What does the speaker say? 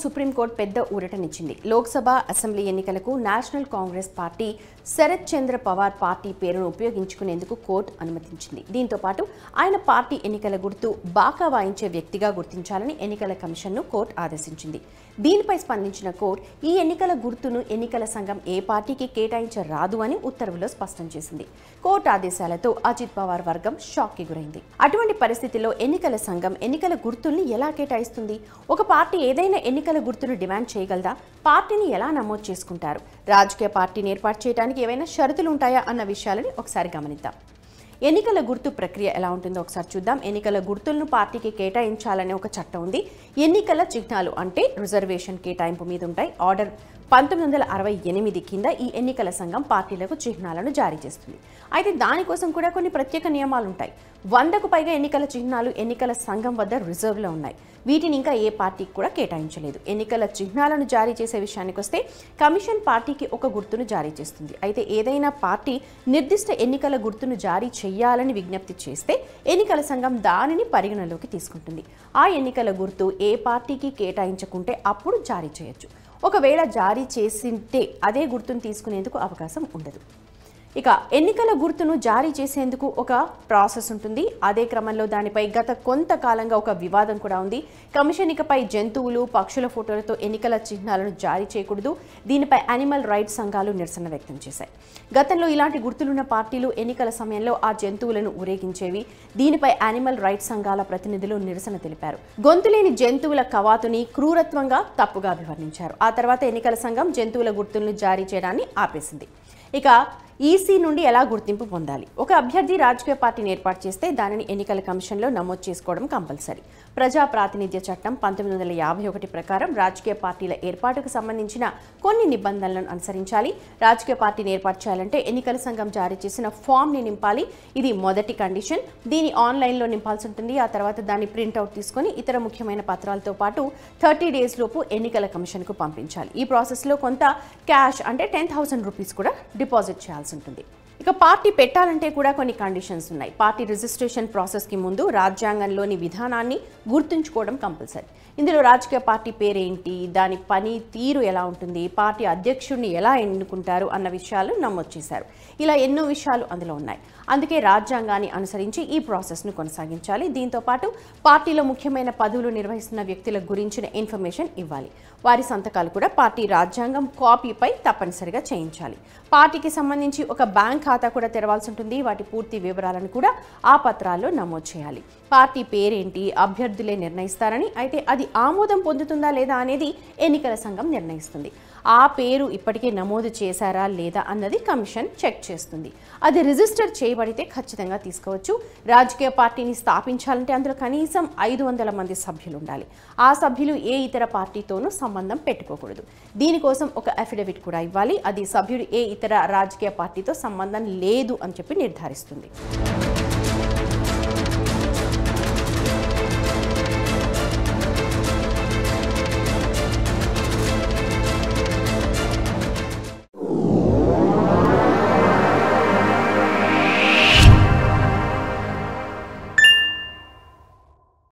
Supreme court పెద్ద ఊరటనిచ్చింది. Lok Sabha, assembly ఎన్నికలకు national Congress party Sharad చంద్ర Pawar party పేరును ఉపయోగించుకునేందుకు కోర్టు అనుమతించింది. దీంతో పాటు ఆయన పార్టీ ఎన్నికల గుర్తు బాకా వాయించే వ్యక్తిగా గుర్తించాలని ఎన్నికల కమిషన్ను కోర్టు ఆదేశించింది. దీనిపై స్పందించిన కోర్టు ఈ ఎన్నికల గుర్తును ఎన్నికల సంఘం ఏ పార్టీకి కేటాయించరాదు అని ఉత్తర్వులో స్పష్టం చేసింది. కోర్టు ఆదేశాలతో అజిత్ పవార్ వర్గం షాక్కి గురైంది. అటువంటి పరిస్థితిలో ఎన్నికల సంఘం ఎన్నికల గుర్తుల్ని ఎలా కేటాయిస్తుంది? ఒక పార్టీ ఏదైనా ఎన్నికల గుర్తును డిమాండ్ చేయగలదా? పార్టీని ఎలా నమోదు చేసుకుంటారు? రాజకీయ పార్టీని ఏర్పాటు చేయడానికి ఏవైనా షరతులు ఉంటాయా అన్న విషయాలని ఒకసారి గమనిద్దాం. ఎన్నికల గుర్తు ప్రక్రియ ఎలా ఉంటుందో ఒకసారి చూద్దాం. ఎన్నికల గుర్తులను పార్టీకి కేటాయించాలనే ఒక చట్టం ఉంది. ఎన్నికల చిహ్నాలు అంటే రిజర్వేషన్ కేటాయింపు మీద ఉంటాయి. ఆర్డర్ 1968 కింద ఈ ఎన్నికల సంఘం పార్టీలకు చిహ్నాలను జారీ చేస్తుంది. అయితే దానికోసం కూడా కొన్ని ప్రత్యేక నియమాలు ఉంటాయి. 100కు పైగా ఎన్నికల చిహ్నాలు ఎన్నికల సంఘం వద్ద రిజర్వ్లో ఉన్నాయి. వీటిని ఇంకా ఏ పార్టీకి కూడా కేటాయించలేదు. ఎన్నికల చిహ్నాలను జారీ చేసే విషయానికి వస్తే కమిషన్ పార్టీకి ఒక గుర్తును జారీ చేస్తుంది. అయితే ఏదైనా పార్టీ నిర్దిష్ట ఎన్నికల గుర్తును జారీ చేయాలని విజ్ఞప్తి చేస్తే ఎన్నికల సంఘం దానిని పరిగణలోకి తీసుకుంటుంది. ఆ ఎన్నికల గుర్తు ఏ పార్టీకి కేటాయించకుంటే అప్పుడు జారీ చేయొచ్చు. ఒకవేళ జారీ చేసింటే అదే గుర్తును తీసుకునేందుకు అవకాశం ఉండదు. ఇక ఎన్నికల గుర్తును జారీ చేసేందుకు ఒక ప్రాసెస్ ఉంటుంది. అదే క్రమంలో దానిపై గత కొంతకాలంగా ఒక వివాదం కూడా ఉంది. కమిషన్ ఇకపై జంతువులు, పక్షుల ఫోటోలతో ఎన్నికల చిహ్నాలను జారీ చేయకూడదు. దీనిపై యానిమల్ రైట్స్ సంఘాలు నిరసన వ్యక్తం చేశాయి. గతంలో ఇలాంటి గుర్తులున్న పార్టీలు ఎన్నికల సమయంలో ఆ జంతువులను ఊరేగించేవి. దీనిపై యానిమల్ రైట్స్ సంఘాల ప్రతినిధులు నిరసన తెలిపారు. గొంతులేని జంతువుల కవాతుని క్రూరత్వంగా తప్పుగా అభివర్ణించారు. ఆ తర్వాత ఎన్నికల సంఘం జంతువుల గుర్తులను జారీ చేయడాన్ని ఆపేసింది. ఇక ఈసీ నుండి ఎలా గుర్తింపు పొందాలి? ఒక అభ్యర్థి రాజకీయ పార్టీని ఏర్పాటు చేస్తే దానిని ఎన్నికల కమిషన్లో నమోదు చేసుకోవడం కంపల్సరీ. ప్రజా ప్రాతినిధ్య చట్టం 1951 ప్రకారం రాజకీయ పార్టీల ఏర్పాటుకు సంబంధించిన కొన్ని నిబంధనలను అనుసరించాలి. రాజకీయ పార్టీని ఏర్పాటు చేయాలంటే ఎన్నికల సంఘం జారీ చేసిన ఫామ్ని నింపాలి. ఇది మొదటి కండిషన్. దీన్ని ఆన్లైన్లో నింపాల్సి ఉంటుంది. ఆ తర్వాత దాన్ని ప్రింట్అవుట్ తీసుకొని ఇతర ముఖ్యమైన పత్రాలతో పాటు 30 డేస్ లోపు ఎన్నికల కమిషన్కు పంపించాలి. ఈ ప్రాసెస్లో కొంత క్యాష్ అంటే 10,000 రూపీస్ కూడా డిపాజిట్ చేయాల్సి ఉంటుంది. ఇక పార్టీ పెట్టాలంటే కూడా కొన్ని కండిషన్స్ ఉన్నాయి. పార్టీ రిజిస్ట్రేషన్ ప్రాసెస్కి ముందు రాజ్యాంగంలోని విధానాన్ని గుర్తుంచుకోవడం కంపల్సరీ. ఇందులో రాజకీయ పార్టీ పేరేంటి, దాని పని తీరు ఎలా ఉంటుంది, పార్టీ అధ్యక్షుడిని ఎలా ఎన్నుకుంటారు అన్న విషయాలు నమోదు చేశారు. ఇలా ఎన్నో విషయాలు అందులో ఉన్నాయి. అందుకే రాజ్యాంగాన్ని అనుసరించి ఈ ప్రాసెస్ను కొనసాగించాలి. దీంతో పాటు పార్టీలో ముఖ్యమైన పదవులు నిర్వహిస్తున్న వ్యక్తుల గురించిన ఇన్ఫర్మేషన్ ఇవ్వాలి. వారి సంతకాలు కూడా పార్టీ రాజ్యాంగం కాపీపై తప్పనిసరిగా చేయించాలి. పార్టీకి సంబంధించి ఒక బ్యాంక్ ఖాతా కూడా తెరవాల్సి ఉంటుంది. వాటి పూర్తి వివరాలను కూడా ఆ పత్రాల్లో నమోదు చేయాలి. పార్టీ పేరేంటి అభ్యర్థులే నిర్ణయిస్తారని, అయితే అది ఆమోదం పొందుతుందా లేదా అనేది ఎన్నికల సంఘం నిర్ణయిస్తుంది. ఆ పేరు ఇప్పటికే నమోదు చేశారా లేదా అన్నది కమిషన్ చెక్ చేస్తుంది. అది రిజిస్టర్ చేయబడితే ఖచ్చితంగా తీసుకోవచ్చు. రాజకీయ పార్టీని స్థాపించాలంటే అందులో కనీసం 500 మంది సభ్యులు ఉండాలి. ఆ సభ్యులు ఏ ఇతర పార్టీతోనూ సంబంధం పెట్టుకోకూడదు. దీనికోసం ఒక అఫిడవిట్ కూడా ఇవ్వాలి. అది సభ్యుడు ఏ ఇతర రాజకీయ పార్టీతో సంబంధం లేదు అని చెప్పి నిర్ధారిస్తుంది.